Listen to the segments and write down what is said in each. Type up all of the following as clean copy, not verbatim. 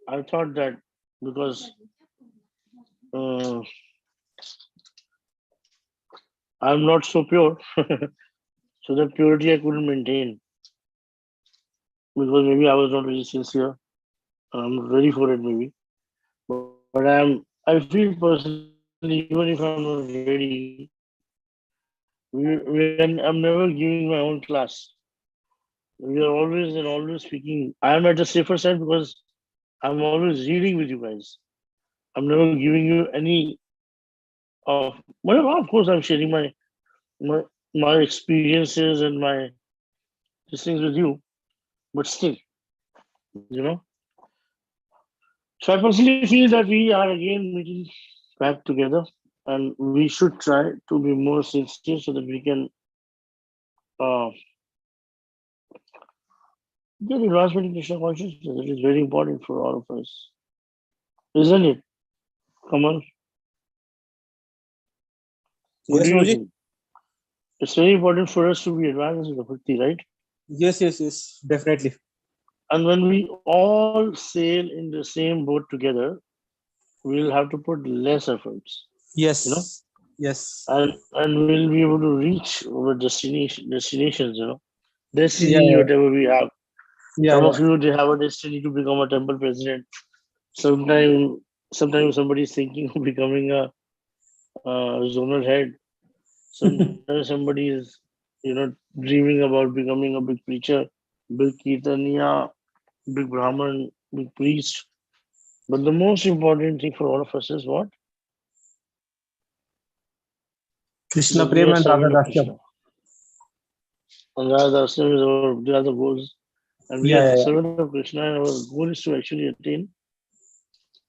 I thought that because uh, I'm not so pure, so that purity I couldn't maintain because maybe I was not very sincere. I'm ready for it maybe, but I feel personally even if I'm not ready, I'm never giving my own class. We are always speaking. I am at the safer side because I'm always reading with you guys. I'm never giving you any of. Well, of course, I'm sharing my my experiences and my these things with you. But still, you know. So I personally feel that we are again meeting back together, and we should try to be more sincere so that we can uh, get advancement in Krishna consciousness. It is very important for all of us, isn't it? Come on, what Yes, do you Prabhuji. think? It's very important for us to be advanced in the bhakti, right? Yes, yes, yes, definitely. And when we all sail in the same boat together, we'll have to put less efforts, you know, Yes, yes. and we'll be able to reach our destinations, Yeah, destiny, yeah, whatever we have. yeah, Some yeah. of you they have a destiny to become a temple president. Sometimes, sometimes somebody is thinking of becoming a zonal head. Sometimes somebody is, dreaming about becoming a big preacher, big kirtaniya, big brahman, big priest. But the most important thing for all of us is what? Krishna That we Prem are and Radha servant of Dasya. Krishna. And rather, they are the goals. And we Yeah, are yeah, the yeah. servant of Krishna, and our goal is to actually attain for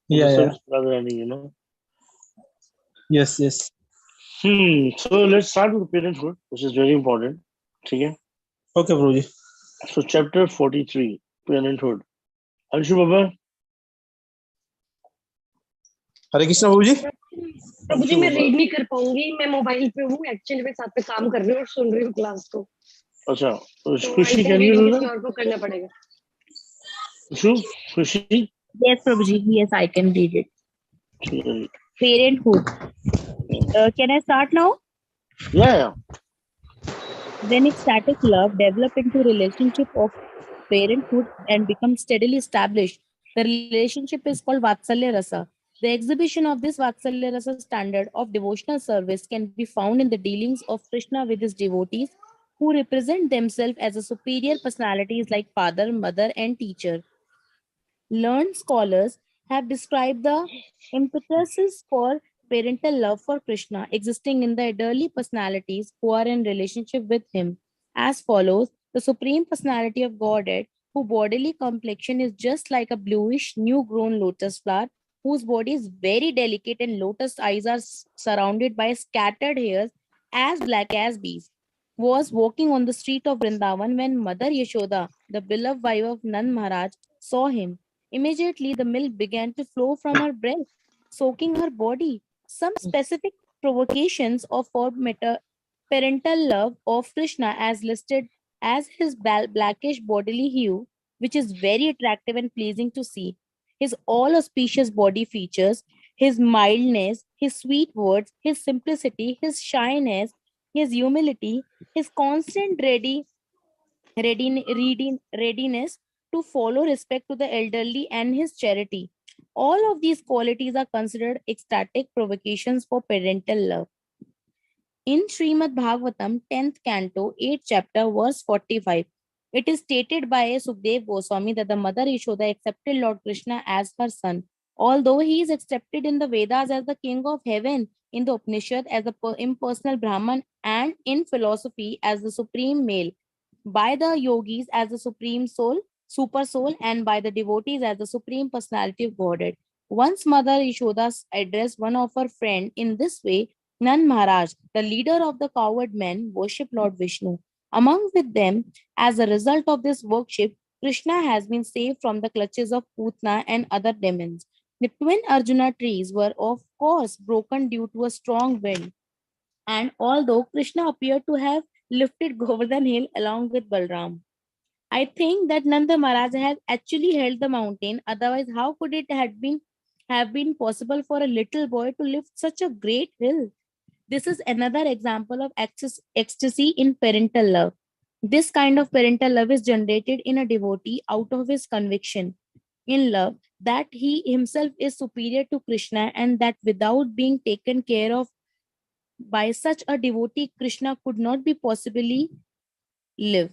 the Yeah, yeah. service of Radharani. Yes, yes. So let's start with parenthood, which is very important. Okay. Okay, Prabhuji. So chapter 43, parenthood. Anshu Baba, Hare Krishna, Prabhuji. Prabhu ji Anshu मैं Baba. Read नहीं कर पाऊंगी, मैं mobile पे हूँ actually, मैं साथ पे काम कर रही हूँ और सुन रही हूँ क्लास को, Acha, तो आई Khushi, think can you reading do किसी that? और को करना पड़ेगा. Anshu, Khushi? Yes, Prabhuji. Yes, I can read it. Yeah, Parenthood. Can I start now? yeah. When ecstatic love develop into relationship of parenthood and become steadily established, the relationship is called Vatsalya Rasa. The exhibition of this Vatsalya Rasa standard of devotional service can be found in the dealings of Krishna with his devotees, who represent themselves as a superior personalities like father, mother, and teacher. Learned scholars have described the impetuses for parental love for Krishna existing in the elderly personalities who are in relationship with him as follows: the Supreme Personality of Godhead, whose bodily complexion is just like a bluish new grown lotus flower, whose body is very delicate and lotus eyes are surrounded by scattered hairs as black as bees, was walking on the street of Vrindavan when Mother Yashoda, the beloved wife of Nand Maharaj, saw him. Immediately, the milk began to flow from her breast, soaking her body. Some specific provocations of for parental love of Krishna, as listed as his blackish bodily hue, which is very attractive and pleasing to see. His all auspicious body features, his mildness, his sweet words, his simplicity, his shyness, his humility, his constant readiness to follow respect to the elderly and his charity. All of these qualities are considered ecstatic provocations for parental love. In Srimad Bhagavatam, 10th canto, 8th chapter, verse 45, it is stated by Sukdev Goswami that the mother Yashoda accepted Lord Krishna as her son. Although he is accepted in the Vedas as the king of heaven, in the Upanishad as the impersonal Brahman, and in philosophy as the supreme male, by the yogis as the supreme soul, super soul, and by the devotees as the supreme personality of Godhead. Once Mother Yashoda addressed one of her friends in this way: Nand Maharaj, the leader of the cowherd men, worshipped Lord Vishnu. Among with them, as a result of this worship, Krishna has been saved from the clutches of Putna and other demons. The twin Arjuna trees were, of course, broken due to a strong wind. And although Krishna appeared to have lifted Govardhan Hill along with Balram, I think that Nanda Maharaj has actually held the mountain. Otherwise, how could it have been possible for a little boy to lift such a great hill? This is another example of ecstasy in parental love. This kind of parental love is generated in a devotee out of his conviction in love that he himself is superior to Krishna, and that without being taken care of by such a devotee, Krishna could not be possibly live.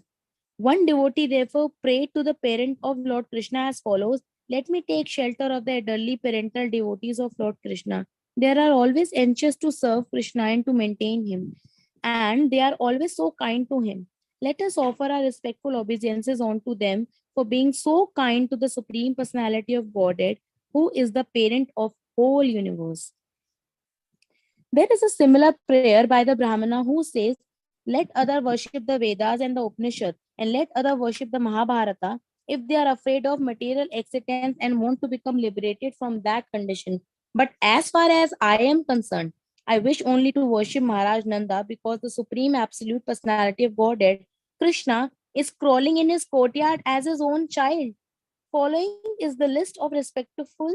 One devotee therefore prayed to the parent of Lord Krishna as follows: Let me take shelter of the elderly parental devotees of Lord Krishna. They are always anxious to serve Krishna and to maintain him, and they are always so kind to him. Let us offer our respectful obeisances unto them for being so kind to the Supreme Personality of Godhead, who is the parent of whole universe. There is a similar prayer by the Brahmana who says, Let other worship the Vedas and the Upanishad, and let other worship the Mahabharata if they are afraid of material accidents and want to become liberated from that condition. But as far as I am concerned, I wish only to worship Maharaj Nanda because the Supreme Absolute Personality of Godhead, Krishna, is crawling in his courtyard as his own child. Following is the list of respectful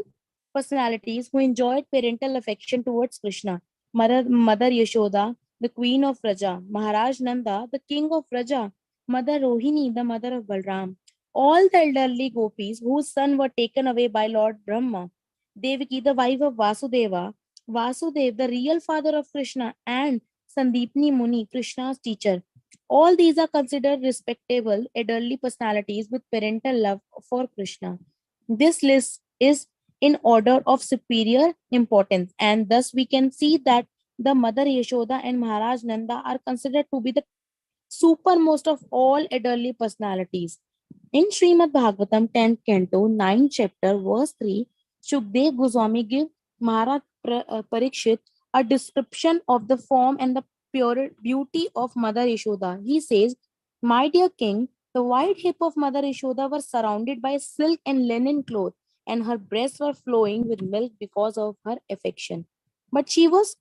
personalities who enjoyed parental affection towards Krishna. Mother Yashoda, the queen of Raja; Maharaj Nanda, the king of Raja; Mother Rohini, the mother of Balram. All the elderly gopis whose sons were taken away by Lord Brahma; Devaki, the wife of Vasudeva; Vasudev, the real father of Krishna; and Sandipni Muni, Krishna's teacher. All these are considered respectable elderly personalities with parental love for Krishna. This list is in order of superior importance, and thus we can see that the Mother Yashoda and Maharaj Nanda are considered to be the supermost of all elderly personalities. In Srimad Bhagavatam 10th canto, 9th chapter, verse 3, Shukdev Goswami gives Maharaj Parikshit a description of the form and the pure beauty of Mother Yashoda. He says, My dear king, the white hip of Mother Yashoda was surrounded by silk and linen cloth, and her breasts were flowing with milk because of her affection. But she was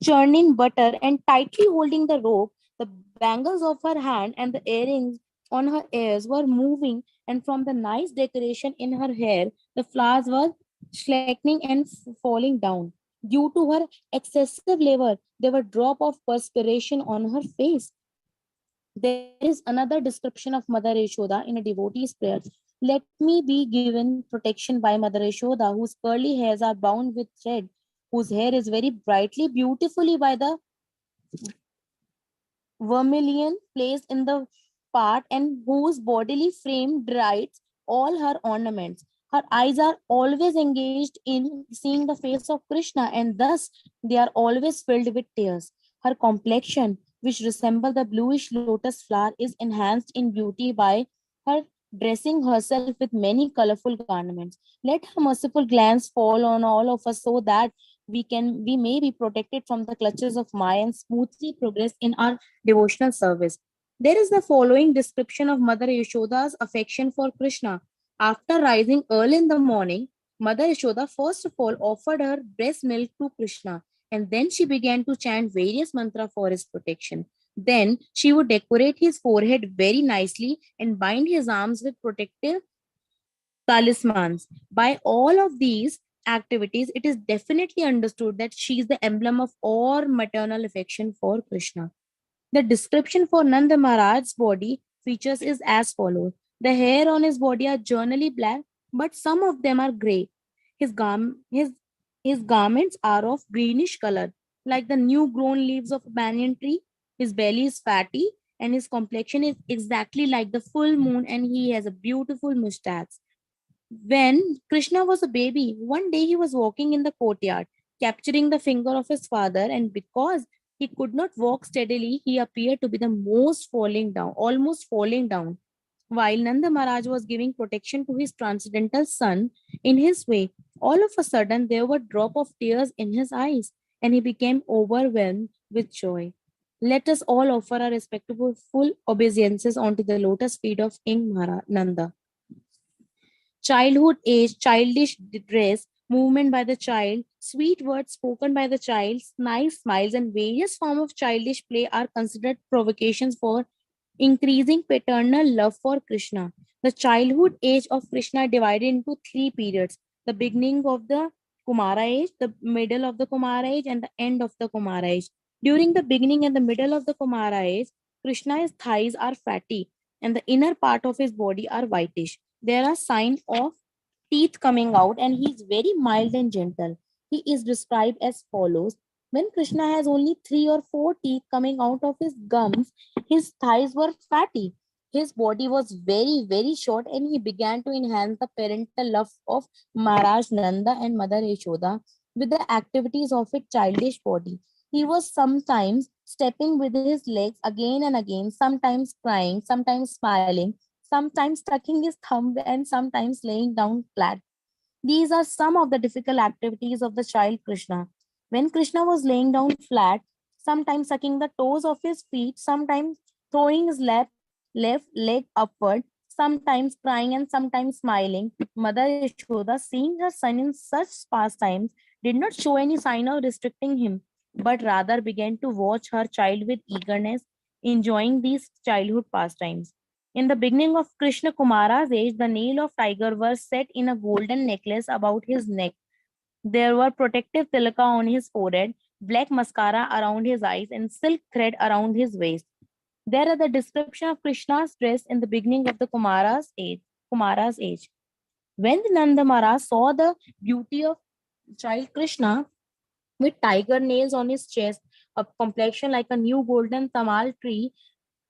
churning butter and tightly holding the rope. The bangles of her hand and the earrings on her ears were moving, and from the nice decoration in her hair, the flowers were slackening and falling down. Due to her excessive labor, there were drops of perspiration on her face. There is another description of Mother Yashoda in a devotee's prayer. Let me be given protection by Mother Yashoda, whose curly hairs are bound with thread, whose hair is very brightly, beautifully by the vermilion placed in the part, and whose bodily frame drives all her ornaments. Her eyes are always engaged in seeing the face of Krishna, and thus they are always filled with tears. Her complexion, which resembles the bluish lotus flower, is enhanced in beauty by her dressing herself with many colorful garments. Let her merciful glance fall on all of us so that we may be protected from the clutches of Maya and smoothly progress in our devotional service. There is the following description of Mother Yashoda's affection for Krishna. After rising early in the morning, Mother Yashoda first of all offered her breast milk to Krishna, and then she began to chant various mantras for his protection. Then she would decorate his forehead very nicely and bind his arms with protective talismans. By all of these activities, it is definitely understood that she is the emblem of all maternal affection for Krishna. The description for Nanda Maharaj's body features is as follows. The hair on his body are generally black, but some of them are gray. His, his garments are of greenish color, like the new grown leaves of a banyan tree. His belly is fatty, and his complexion is exactly like the full moon, and he has a beautiful mustache. When Krishna was a baby, one day he was walking in the courtyard, capturing the finger of his father, and because he could not walk steadily, he appeared to be the most falling down, almost falling down. While Nanda Maharaj was giving protection to his transcendental son in his way, all of a sudden there were drop of tears in his eyes, and he became overwhelmed with joy. Let us all offer our respectful full obeisances onto the lotus feet of King Nanda. Childhood age, childish dress, movement by the child, sweet words spoken by the child, nice smiles, and various forms of childish play are considered provocations for Increasing paternal love for Krishna. The childhood age of Krishna divided into three periods: the beginning of the Kumara age, the middle of the Kumara age, and the end of the Kumara age. During the beginning and the middle of the Kumara age, Krishna's thighs are fatty and the inner part of his body are whitish. There are signs of teeth coming out, and he is very mild and gentle. He is described as follows: when Krishna has only 3 or 4 teeth coming out of his gums, his thighs were fatty. His body was very, very short, and he began to enhance the parental love of Maharaj Nanda and Mother Yashoda with the activities of a childish body. He was sometimes stepping with his legs again and again, sometimes crying, sometimes smiling, sometimes tucking his thumb, and sometimes laying down flat. These are some of the difficult activities of the child Krishna. When Krishna was laying down flat, sometimes sucking the toes of his feet, sometimes throwing his left leg upward, sometimes crying and sometimes smiling, Mother Yashoda, seeing her son in such pastimes, did not show any sign of restricting him, but rather began to watch her child with eagerness, enjoying these childhood pastimes. In the beginning of Krishna Kumara's age, the nail of tiger was set in a golden necklace about his neck. There were protective tilaka on his forehead, black mascara around his eyes, and silk thread around his waist. There are the description of Krishna's dress in the beginning of the Kumara's age. When the Nanda Maharaj saw the beauty of child Krishna with tiger nails on his chest, a complexion like a new golden tamal tree,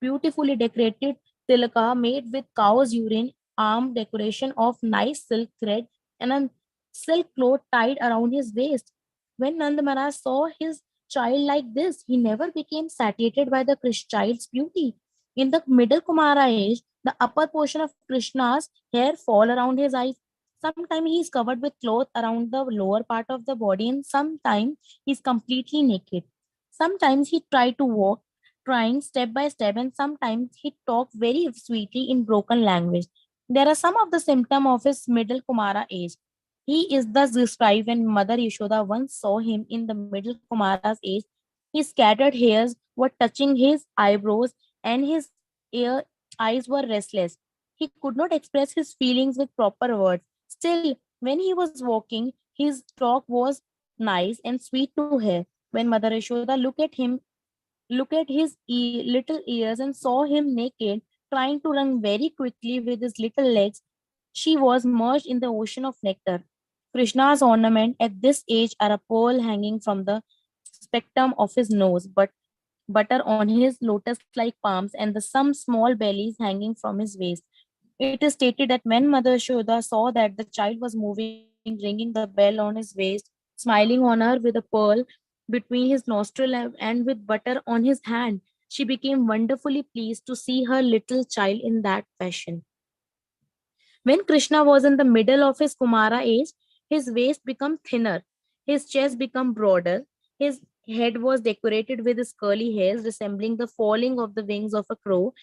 beautifully decorated tilaka made with cow's urine, arm decoration of nice silk thread, and a silk cloth tied around his waist. When Nand Maharaj saw his child like this, he never became satiated by the child's beauty. In the middle Kumara age, the upper portion of Krishna's hair fall around his eyes. Sometimes he is covered with cloth around the lower part of the body, and sometimes he is completely naked. Sometimes he tried to walk, trying step by step, and sometimes he talked very sweetly in broken language. There are some of the symptoms of his middle Kumara age. He is thus described when Mother Yashoda once saw him in the middle Kumara's age. His scattered hairs were touching his eyebrows, and his ear, eyes were restless. He could not express his feelings with proper words. Still, when he was walking, his talk was nice and sweet to hear. When Mother Yashoda looked at his little ears and saw him naked, trying to run very quickly with his little legs, she was merged in the ocean of nectar. Krishna's ornament at this age are a pearl hanging from the spectrum of his nose, but butter on his lotus-like palms, and the some small bellies hanging from his waist. It is stated that when Mother Yashoda saw that the child was moving, ringing the bell on his waist, smiling on her with a pearl between his nostril and with butter on his hand, she became wonderfully pleased to see her little child in that fashion. When Krishna was in the middle of his Kumara age, his waist became thinner, his chest became broader, his head was decorated with his curly hairs resembling the falling of the wings of a crow.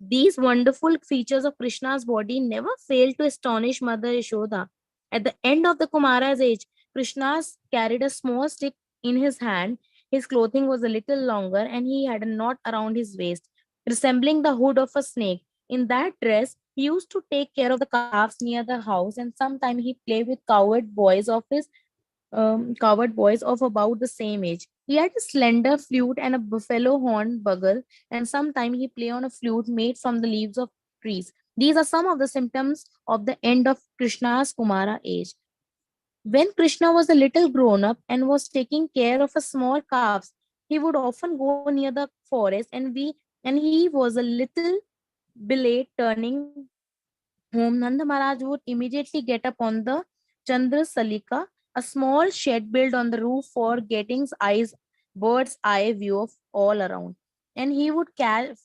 These wonderful features of Krishna's body never failed to astonish Mother Yashoda. At the end of the Kumara's age, Krishna carried a small stick in his hand. His clothing was a little longer and he had a knot around his waist, resembling the hood of a snake. In that dress, he used to take care of the calves near the house, and sometimes he played with coward boys of about the same age. He had a slender flute and a buffalo horn bugle, and sometimes he played on a flute made from the leaves of trees. These are some of the symptoms of the end of Krishna's Kumara age. When Krishna was a little grown up and was taking care of a small calves, he would often go near the forest, and he was a little delayed turning home. Nanda Maharaj would immediately get up on the Chandra Salika, a small shed built on the roof for getting bird's eye view of all around. And he would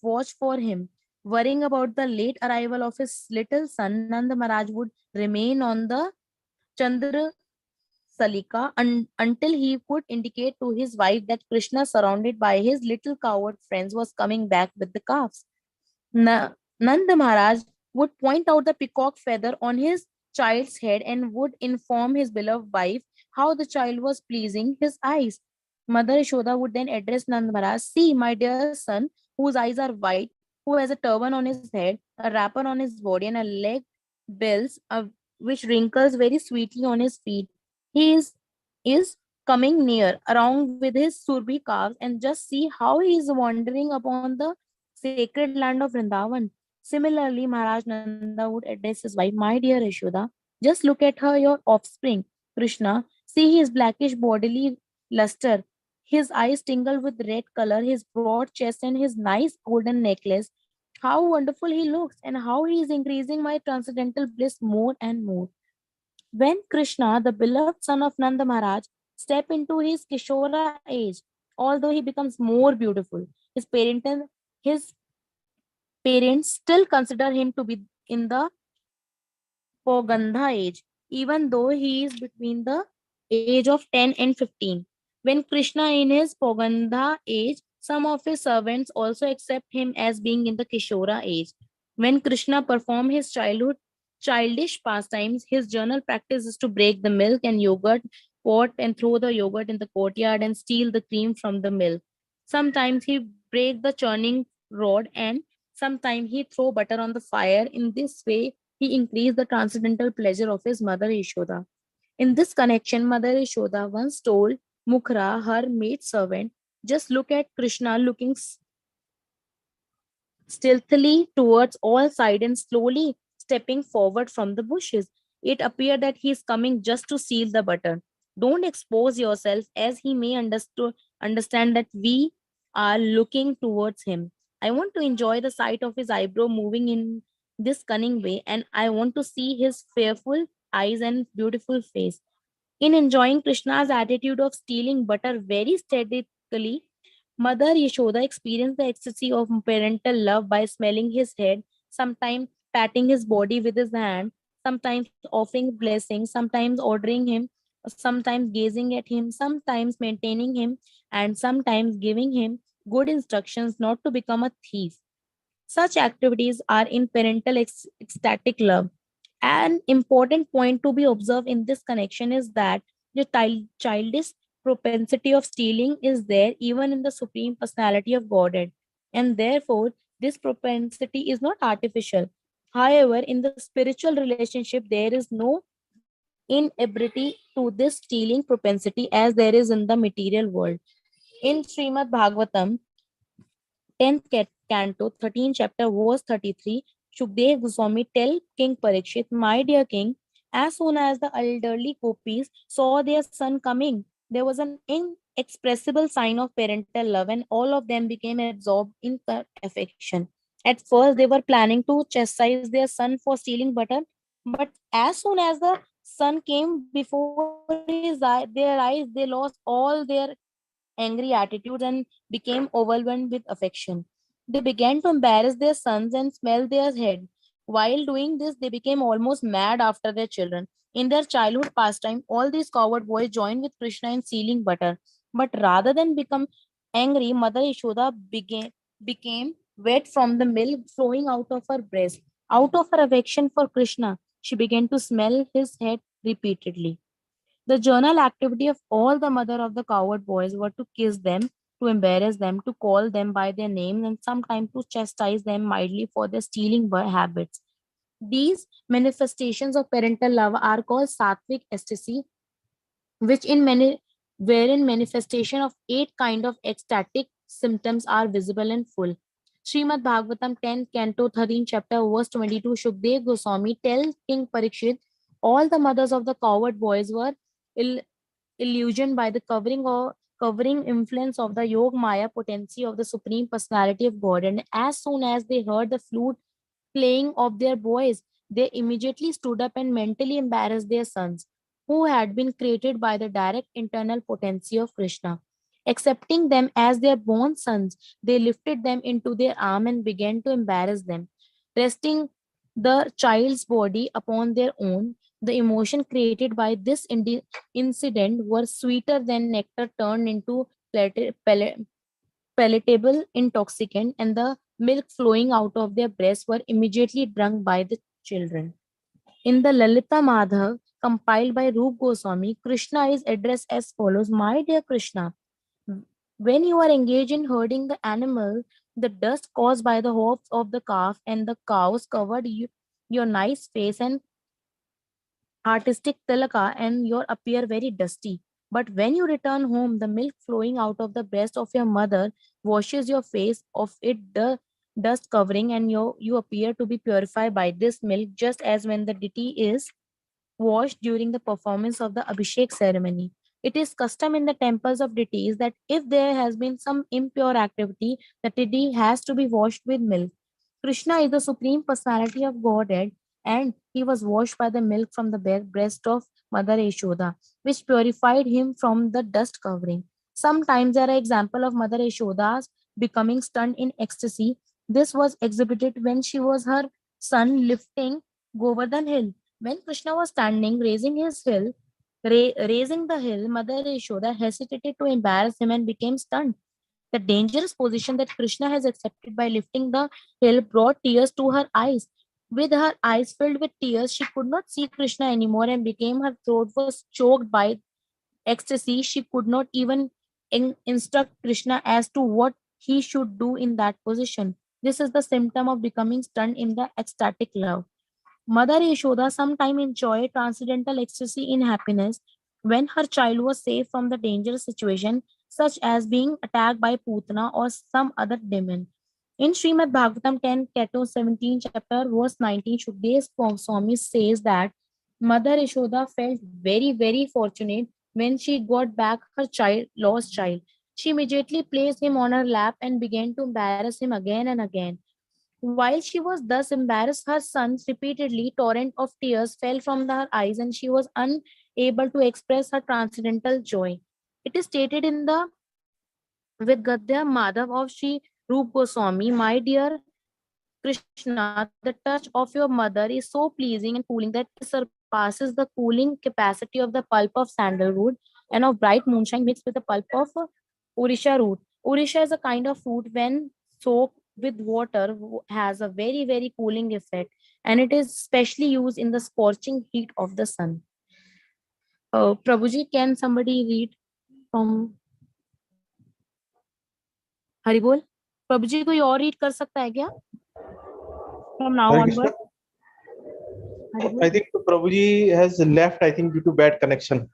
watch for him. Worrying about the late arrival of his little son, Nanda Maharaj would remain on the Chandra Salika until he could indicate to his wife that Krishna, surrounded by his little coward friends, was coming back with the calves. Nanda Maharaj would point out the peacock feather on his child's head and would inform his beloved wife how the child was pleasing his eyes. Mother Yashoda would then address Nanda Maharaj: "See, my dear son, whose eyes are white, who has a turban on his head, a wrapper on his body, and a leg bells which wrinkles very sweetly on his feet. He is coming near, around with his surbi calves, and just see how he is wandering upon the sacred land of Vrindavan. Similarly, Maharaj Nanda would address his wife, "My dear Yashoda, just look at her, your offspring, Krishna. See his blackish bodily luster, his eyes tingle with red color, his broad chest, and his nice golden necklace. How wonderful he looks, and how he is increasing my transcendental bliss more and more." When Krishna, the beloved son of Nanda Maharaj, step into his Kishora age, although he becomes more beautiful, his parents still consider him to be in the Pogandha age, even though he is between the age of 10 and 15. When Krishna in his Pogandha age, some of his servants also accept him as being in the Kishora age. When Krishna performed his childish pastimes, his general practice is to break the milk and yogurt pot and throw the yogurt in the courtyard and steal the cream from the milk. Sometimes he break the churning rod and sometimes he throw butter on the fire. In this way, he increased the transcendental pleasure of his mother Yashoda. In this connection, Mother Yashoda once told Mukhra, her maid servant, "Just look at Krishna looking stealthily towards all sides and slowly stepping forward from the bushes. It appeared that he is coming just to steal the butter. Don't expose yourself, as he may understand that we are looking towards him. I want to enjoy the sight of his eyebrow moving in this cunning way, and I want to see his fearful eyes and beautiful face." In enjoying Krishna's attitude of stealing butter very steadily, Mother Yashoda experienced the ecstasy of parental love by smelling his head, sometimes patting his body with his hand, sometimes offering blessings, sometimes ordering him, sometimes gazing at him, sometimes maintaining him, and sometimes giving him good instructions not to become a thief. Such activities are in parental ecstatic love. An important point to be observed in this connection is that the childish propensity of stealing is there even in the Supreme Personality of Godhead, and therefore this propensity is not artificial. However, in the spiritual relationship, there is no inability to this stealing propensity as there is in the material world. In Srimad Bhagavatam, 10th canto, 13th chapter, verse 33, Shukdev Goswami tell King Parikshit, "My dear king, as soon as the elderly gopis saw their son coming, there was an inexpressible sign of parental love, and all of them became absorbed in affection. At first, they were planning to chastise their son for stealing butter, but as soon as the son came before their eyes, they lost all their angry attitudes and became overwhelmed with affection. They began to embarrass their sons and smell their head. While doing this, they became almost mad after their children. In their childhood pastime, all these coward boys joined with Krishna in stealing butter. But rather than become angry, Mother Yashoda became wet from the milk flowing out of her breast. Out of her affection for Krishna, she began to smell his head repeatedly. The journal activity of all the mother of the coward boys were to kiss them, to embarrass them, to call them by their names, and sometimes to chastise them mildly for their stealing habits. These manifestations of parental love are called sattvic ecstasy, which in many wherein manifestation of eight kind of ecstatic symptoms are visible and full. Srimad Bhagavatam 10 Canto 13 chapter verse 22, Shukdev Goswami tells King Parikshit, all the mothers of the coward boys were ill- illusioned by the covering influence of the Yog Maya potency of the Supreme Personality of God, and as soon as they heard the flute playing of their boys, they immediately stood up and mentally embarrassed their sons, who had been created by the direct internal potency of Krishna. Accepting them as their born sons, they lifted them into their arm and began to embarrass them. Resting the child's body upon their own, the emotion created by this incident were sweeter than nectar turned into palatable intoxicant, and the milk flowing out of their breasts were immediately drunk by the children. In the Lalita Madhav, compiled by Rup Goswami, Krishna is addressed as follows: My dear Krishna, when you are engaged in herding the animal The dust caused by the hoofs of the calf and the cows covered your nice face and artistic tilaka and you appear very dusty. But when you return home, the milk flowing out of the breast of your mother washes your face of it the dust covering and you appear to be purified by this milk just as when the deity is washed during the performance of the Abhishek ceremony. It is custom in the temples of deities that if there has been some impure activity, the deity has to be washed with milk. Krishna is the supreme personality of Godhead, and he was washed by the milk from the breast of Mother Yashoda, which purified him from the dust covering. Sometimes there are examples of Mother Yashoda's becoming stunned in ecstasy. This was exhibited when she was her son lifting Govardhan hill. When Krishna was standing, raising the hill, Mother Yashoda hesitated to embarrass him and became stunned. The dangerous position that Krishna has accepted by lifting the hill brought tears to her eyes. With her eyes filled with tears, she could not see Krishna anymore and became her throat was choked by ecstasy. She could not even instruct Krishna as to what he should do in that position. This is the symptom of becoming stunned in the ecstatic love. Mother Yashoda sometime enjoyed transcendental ecstasy in happiness when her child was safe from the dangerous situation, such as being attacked by Putana or some other demon. In Srimad Bhagavatam 10, Canto 17, chapter verse 19, Shukdev Swami says that Mother Yashoda felt very, very fortunate when she got back her lost child. She immediately placed him on her lap and began to embarrass him again and again. While she was thus embarrassed, her sons repeatedly torrent of tears fell from her eyes and she was unable to express her transcendental joy. It is stated in the Vidgadya Madhav of Sri Rup Goswami, my dear Krishna, the touch of your mother is so pleasing and cooling that it surpasses the cooling capacity of the pulp of sandalwood and of bright moonshine mixed with the pulp of Orisha root. Orisha is a kind of fruit when soaked with water has a very, very cooling effect and it is specially used in the scorching heat of the sun. Prabhuji, can somebody read from Haribol? Prabhuji कोई और read कर सकता है क्या? From now Hare Krishna. onward. Haribol. I think Prabhuji has left, I think, due to bad connection.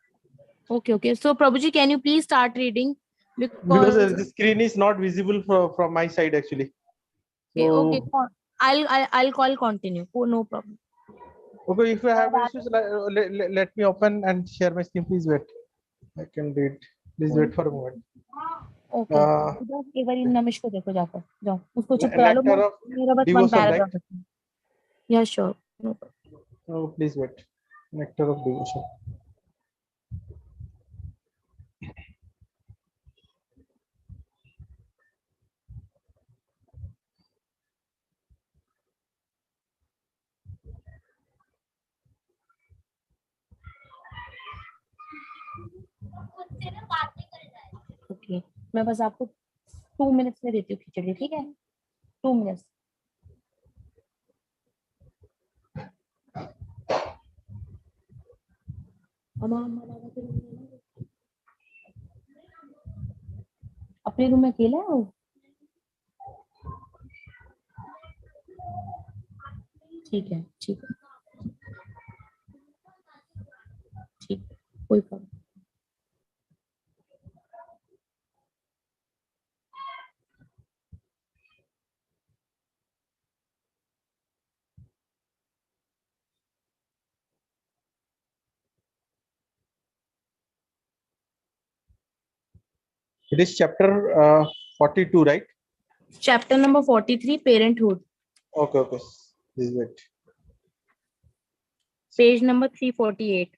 Okay. So Prabhuji, can you please start reading? Because Because the screen is not visible from my side actually. okay. So, I'll call continue. Oh, no problem. okay, if you have issues, let me open and share my screen. Please wait. I can read. Please wait for a moment. Okay Uh, एक बार इन नमिश को देखो जाकर जाओ उसको चुप करा लो nectar of मेरा बस वन devotion, right? पैराग्राफ या sure Oh, please wait. Nectar of devotion. Okay मैं बस आपको 2 मिनट्स में देती हूँ खिचड़ी ठीक है 2 मिनट्स अपने रूम में अकेला है वो ठीक है ठीक कोई problem It is chapter 42, right? Chapter number 43 parenthood Okay, okay. Please wait. Page number 348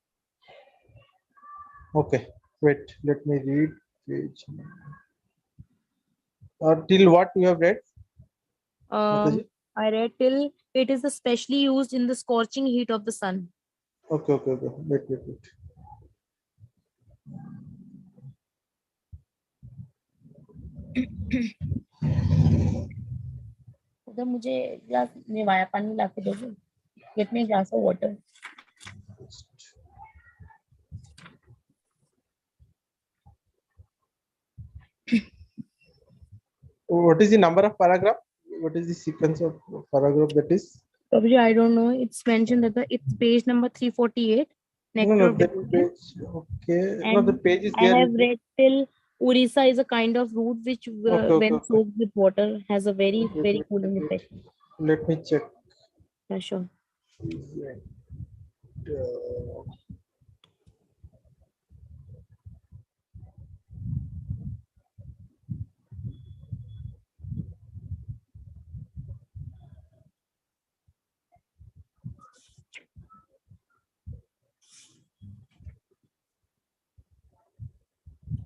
Okay, wait. Let me read page. Till what you have read? Mataji? I read till it is especially used in the scorching heat of the sun. Okay, okay, okay. Wait. उधर मुझे glass निवाया पानी ला के दोगे gate में glass of water What is the number of paragraph? What is the sequence of paragraph that is? Prabhuji, I don't know. It's mentioned that it's page number 348. No, Nectar no, of that devotion. page. Okay. No, the And page is I there have with me. read till Urisa is a kind of root which, Okay, okay, when okay. soaked with water, has a very, Wait, very wait, wait, cooling wait. effect. Let me check. Yeah, sure. Uh,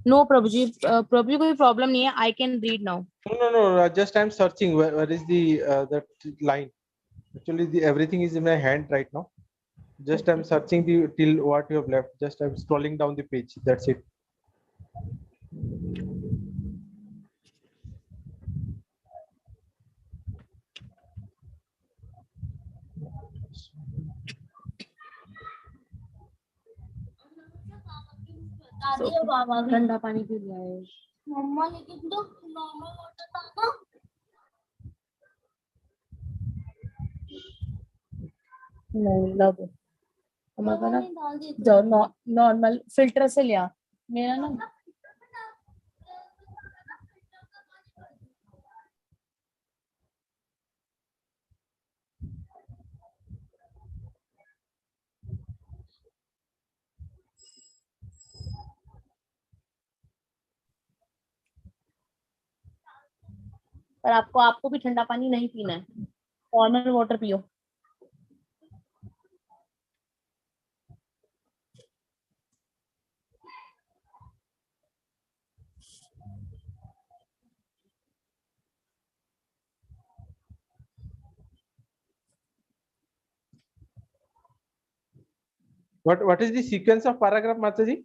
No, Prabhuji. Prabhuji, कोई problem नहीं है. I can read now. No, no, no. Just I'm searching. Where is the that line? Actually, the everything is in my hand right now. Just I'm searching the till what you have left. Just I'm scrolling down the page. That's it. ठंडा पानी P लिया है. नहीं लब हमारा ना जो normal filter से लिया मेरा ना पर आपको आपको भी ठंडा पानी नहीं पीना है. नॉर्मल वाटर पियो. What is the sequence of paragraph, Mataji?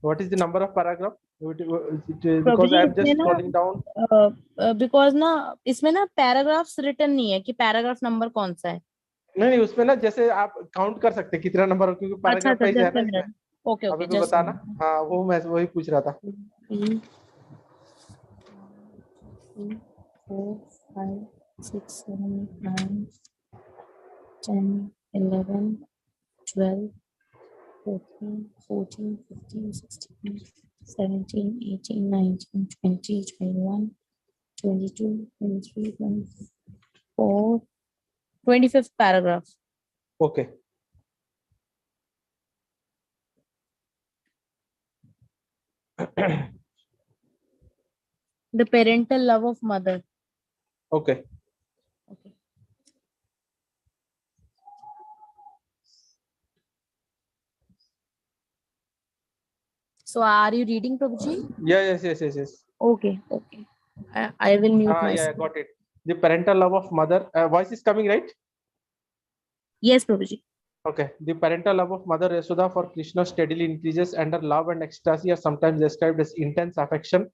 What is the number of paragraph? Because Prabhuji, I'm just इसमें ना scrolling down. बिकॉज ना इसमें ना पैराग्राफ्स रिटन नहीं है कि पैराग्राफ नंबर कौन सा है. नहीं, उसमें ना जैसे आप काउंट कर सकते हैं कितना नंबर हो, क्योंकि अच्छा पैराग्राफ अच्छा वाइज है जस्ट ना अ इसमें. मिनट. ओके अभी ओके भी जस्ट बताना. हाँ, वो मैं वही पूछ रहा था. 3 4 5 6 7 9 10 11 12 13 14 15 16 17 18 19 20 21 22 23 24 25th paragraph. Okay. The parental love of mother. Okay. Okay. So are you reading, Prabhuji? Yeah, yes. Okay, okay. I will mute Yeah, myself. got it. The parental love of mother. Voice is coming, right? Yes, Prabhuji. Okay. The parental love of Mother Yashoda for Krishna steadily increases, and her love and ecstasy are sometimes described as intense affection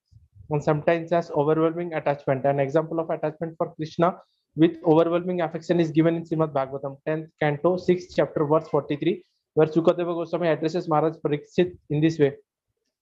and sometimes as overwhelming attachment. An example of attachment for Krishna with overwhelming affection is given in Srimad Bhagavatam, 10th canto, 6th chapter, verse 43, where Sukadeva Goswami addresses Maharaj Parikshit in this way.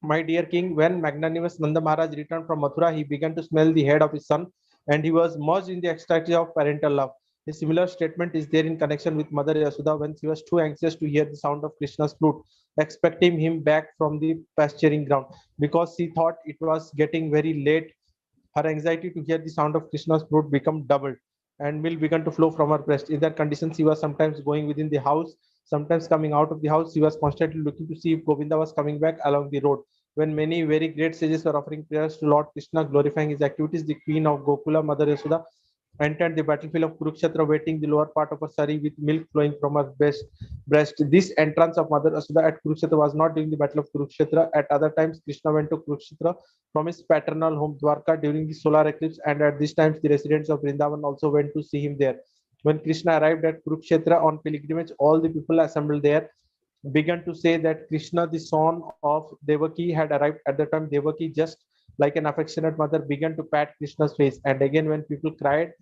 My dear king, when magnanimous Nanda Maharaj returned from Mathura, he began to smell the head of his son, and he was merged in the ecstasy of parental love. A similar statement is there in connection with Mother Yashoda when she was too anxious to hear the sound of Krishna's flute, expecting him back from the pasturing ground. Because she thought it was getting very late, her anxiety to hear the sound of Krishna's flute became doubled, and milk began to flow from her breast. In that condition, she was sometimes going within the house, sometimes coming out of the house. She was constantly looking to see if Govinda was coming back along the road. When many very great sages were offering prayers to Lord Krishna, glorifying his activities, the queen of Gokula, Mother Yashoda, entered the battlefield of Kurukshetra, wetting the lower part of her sari with milk flowing from her breast. This entrance of Mother Yashoda at Kurukshetra was not during the battle of Kurukshetra. At other times, Krishna went to Kurukshetra from his paternal home Dwarka during the solar eclipse, and at this time, the residents of Vrindavan also went to see him there. When Krishna arrived at Kurukshetra on pilgrimage, all the people assembled there began to say that Krishna, the son of Devaki, had arrived. At the time, Devaki, just like an affectionate mother, began to pat Krishna's face. And again, when people cried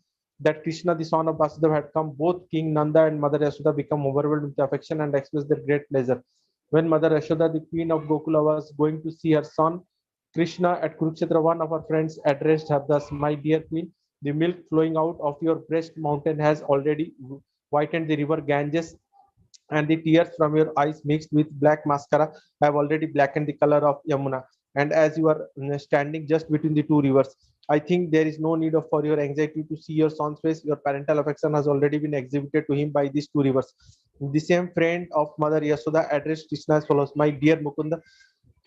that Krishna, the son of Vasudeva, had come, both King Nanda and Mother Yashoda became overwhelmed with affection and expressed their great pleasure. When Mother Yashoda, the queen of Gokula, was going to see her son Krishna at Kurukshetra, one of our friends addressed her thus, My dear queen, the milk flowing out of your breast mountain has already whitened the river Ganges, and the tears from your eyes mixed with black mascara have already blackened the color of Yamuna. And as you are standing just between the two rivers, I think there is no need for your anxiety to see your son's face. Your parental affection has already been exhibited to him by these two rivers. The same friend of Mother Yasoda addressed Krishna as follows: My dear Mukunda,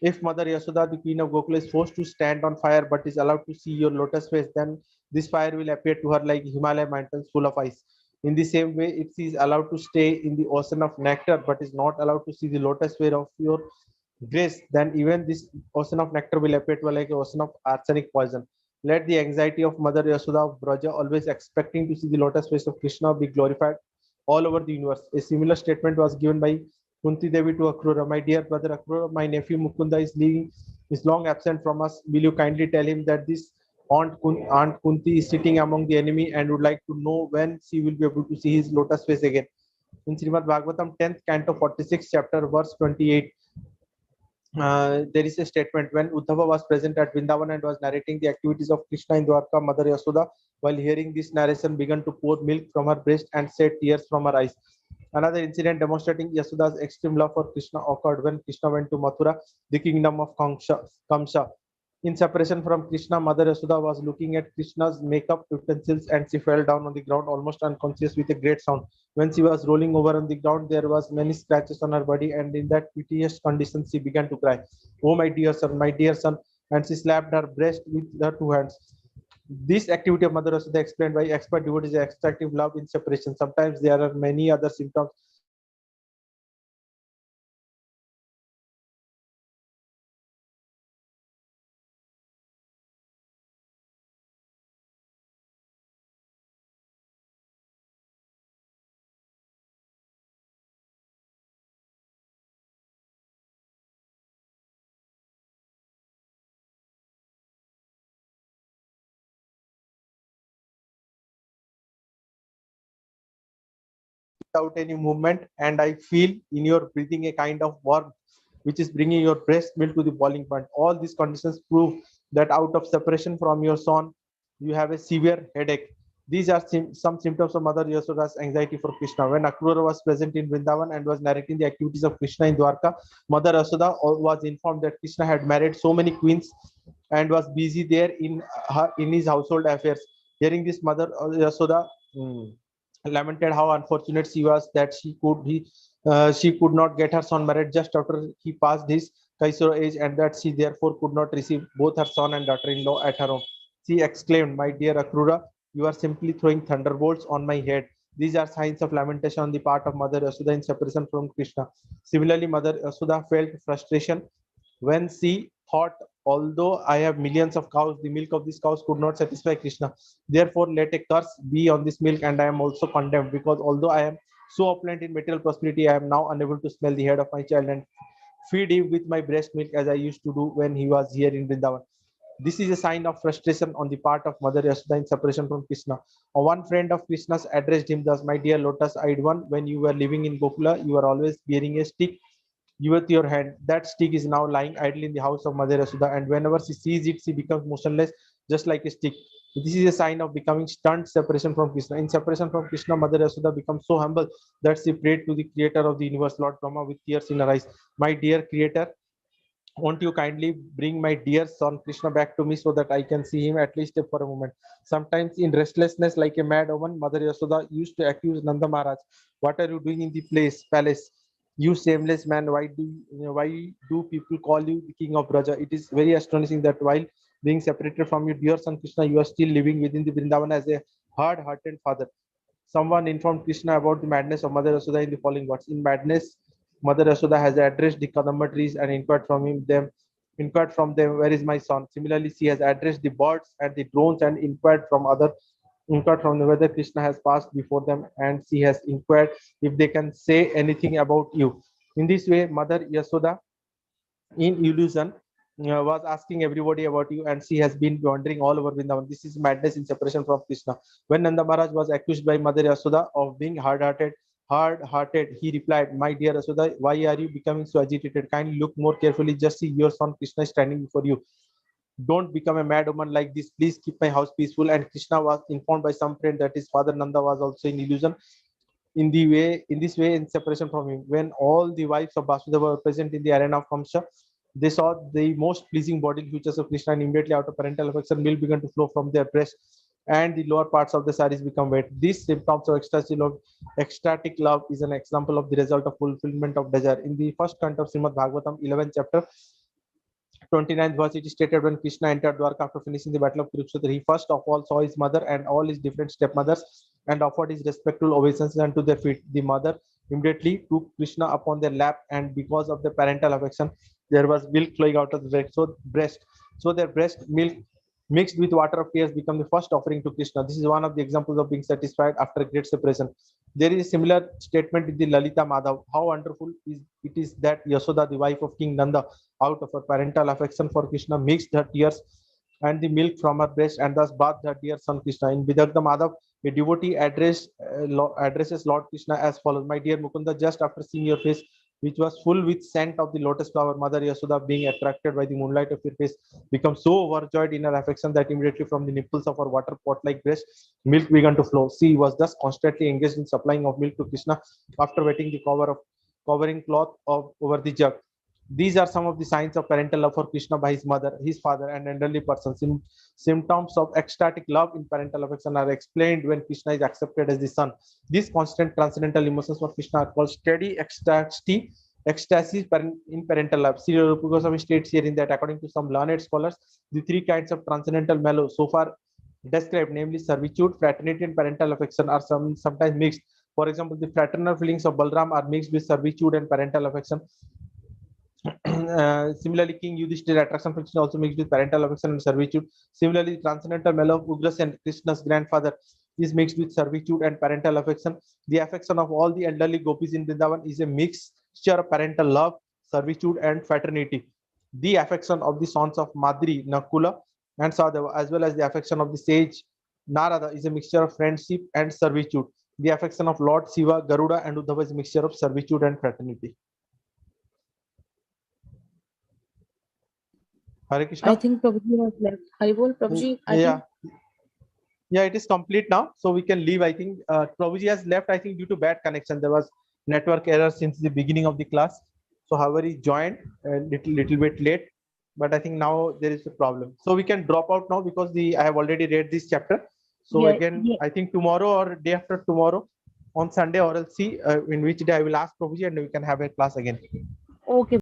if Mother Yasoda, the queen of Gokula, is forced to stand on fire but is allowed to see your lotus face, then this fire will appear to her like Himalaya mountains full of ice. In the same way, if she is allowed to stay in the ocean of nectar but is not allowed to see the lotus face of your grace, then even this ocean of nectar will appear to her like an ocean of arsenic poison. Let the anxiety of Mother Yasoda of Braja, always expecting to see the lotus face of Krishna, be glorified all over the universe. A similar statement was given by Kunti Devi to Akrura. My dear brother Akrura, my nephew Mukunda is long absent from us. Will you kindly tell him that this Aunt Kunti is sitting among the enemy and would like to know when she will be able to see his lotus face again. In Srimad Bhagavatam 10th canto 46 chapter verse 28, there is a statement: when Uddhava was present at Vrindavan and was narrating the activities of Krishna in Dwarka, Mother Yasoda, while hearing this narration, began to pour milk from her breast and shed tears from her eyes. Another incident demonstrating Yasoda's extreme love for Krishna occurred when Krishna went to Mathura, the kingdom of Kamsa. In separation from Krishna, Mother Yasoda was looking at Krishna's makeup utensils and she fell down on the ground almost unconscious with a great sound. When she was rolling over on the ground, there was many scratches on her body, and in that piteous condition, she began to cry, "Oh, my dear son!" And she slapped her breast with her two hands. This activity of Mother Yashoda explained by expert devotees is extractive love in separation. Sometimes there are many other symptoms of separation from Krishna, like depression, anxiety, depression, anxiety, depression, anxiety, depression, anxiety, depression, anxiety, depression, anxiety, depression, anxiety, depression, anxiety, depression, anxiety, depression, anxiety, depression, anxiety, depression, anxiety, depression, anxiety, depression, anxiety, depression, anxiety, without any movement, and I feel in your breathing a kind of warmth which is bringing your breast milk to the boiling point. All these conditions prove that out of separation from your son, you have a severe headache. These are some symptoms of Mother Yasoda's anxiety for Krishna. When Akrura was present in Vrindavan and was narrating the activities of Krishna in Dwarka, Mother Yasoda was informed that Krishna had married so many queens and was busy there in his household affairs. Hearing this, Mother Yasoda lamented how unfortunate she was that she could not get her son married just after he passed his Kaisura age, and that she therefore could not receive both her son and daughter-in-law at her home. She exclaimed, "My dear Akrura, you are simply throwing thunderbolts on my head." These are signs of lamentation on the part of Mother Yashoda in separation from Krishna. Similarly, Mother Yashoda felt frustration when she thought, although I have millions of cows, the milk of these cows could not satisfy Krishna. Therefore, let a curse be on this milk, and I am also condemned, because although I am so opulent in material prosperity, I am now unable to smell the head of my child and feed him with my breast milk as I used to do when he was here in Vrindavan. This is a sign of frustration on the part of Mother Yashoda in separation from Krishna. One friend of Krishna's addressed him thus: My dear lotus-eyed one, when you were living in Gokula, you were always bearing a stick with your hand. That stick is now lying idle in the house of Mother Yashoda, and whenever she sees it, she becomes motionless, just like a stick. This is a sign of becoming stunned separation from Krishna. In separation from Krishna, Mother Yashoda becomes so humble that she prayed to the creator of the universe, Lord Brahma, with tears in her eyes. My dear creator, won't you kindly bring my dear son Krishna back to me so that I can see him at least for a moment? Sometimes, in restlessness, like a mad woman, Mother Yasoda used to accuse Nanda Maharaj. What are you doing in the palace? You shameless man, why do people call you the king of Braja? It is very astonishing that while being separated from your dear son Krishna, you are still living within the Vrindavan as a hard-hearted father. Someone informed Krishna about the madness of Mother Yasoda in the following words: In madness, Mother Yasoda has addressed the Kadamba trees and inquired from them, where is my son? Similarly, she has addressed the birds and the drones and inquired from them whether Krishna has passed before them, and she has inquired if they can say anything about you. In this way, Mother Yasoda, in illusion, was asking everybody about you, and she has been wandering all over Vrindavan. This is madness in separation from Krishna. When Nanda Maharaj was accused by Mother Yasoda of being hard-hearted, he replied, "My dear Yasoda, why are you becoming so agitated? Kindly look more carefully. Just see your son Krishna standing before you. Don't become a mad woman like this. Please keep my house peaceful. And Krishna was informed by some friend that his father Nanda was also in illusion. In this way, in separation from him. When all the wives of Vasudeva were present in the arena of Kamsa, they saw the most pleasing bodily features of Krishna, and immediately out of parental affection, milk began to flow from their breast, and the lower parts of the saris become wet. These symptoms of ecstatic love is an example of the result of fulfillment of desire. In the first canto of Srimad Bhagavatam, 11th chapter, 29th verse, it is stated when Krishna entered Dwarka after finishing the battle of Kurukshetra, he first of all saw his mother and all his different stepmothers and offered his respectful obeisances unto their feet. The mother immediately took Krishna upon their lap, and because of the parental affection, there was milk flowing out of the breast. So their breast milk mixed with water of tears become the first offering to Krishna. This is one of the examples of being satisfied after great separation. There is a similar statement in the Lalita Madhav. How wonderful it is that Yasoda, the wife of King Nanda, out of her parental affection for Krishna, mixed her tears and the milk from her breast and thus bathed her dear son Krishna. In Vidagdha Madhav, a devotee addresses Lord Krishna as follows: My dear Mukunda, just after seeing your face, which was full with scent of the lotus flower, Mother Yasoda, being attracted by the moonlight of your face, becomes so overjoyed in her affection that immediately from the nipples of her water pot like breast, milk began to flow. She was thus constantly engaged in supplying of milk to Krishna after wetting the covering cloth over the jug. These are some of the signs of parental love for Krishna by his mother, his father, and elderly persons. Symptoms of ecstatic love in parental affection are explained when Krishna is accepted as the son. These constant transcendental emotions for Krishna are called steady ecstasy in parental love. Sri Rupa Goswami states here in that, according to some learned scholars, the three kinds of transcendental mellow so far described, namely servitude, fraternity, and parental affection, are sometimes mixed. For example, the fraternal feelings of Balram are mixed with servitude and parental affection. Similarly, King Yudhishthira attraction function also mixed with parental affection and servitude. Similarly, the transcendental mellow of Ugrasen, Krishna's grandfather, is mixed with servitude and parental affection. The affection of all the elderly gopis in Vrindavan is a mixture of parental love, servitude, and fraternity. The affection of the sons of Madri, Nakula, and Sadhava, as well as the affection of the sage Narada, is a mixture of friendship and servitude. The affection of Lord Shiva, Garuda, and Uddhava is a mixture of servitude and fraternity. Hare Krishna. I think Prabhuji has left. Haribol, Prabhuji, Yeah, yeah, it is complete now, so we can leave. I think Prabhuji has left, I think, due to bad connection. There was network error since the beginning of the class. So however, he joined a little bit late, but I think now there is a problem. So we can drop out now because I have already read this chapter. So Yeah, again, yeah. I think tomorrow or day after tomorrow on Sunday, or else see in which day I will ask Prabhuji and we can have a class again. Okay.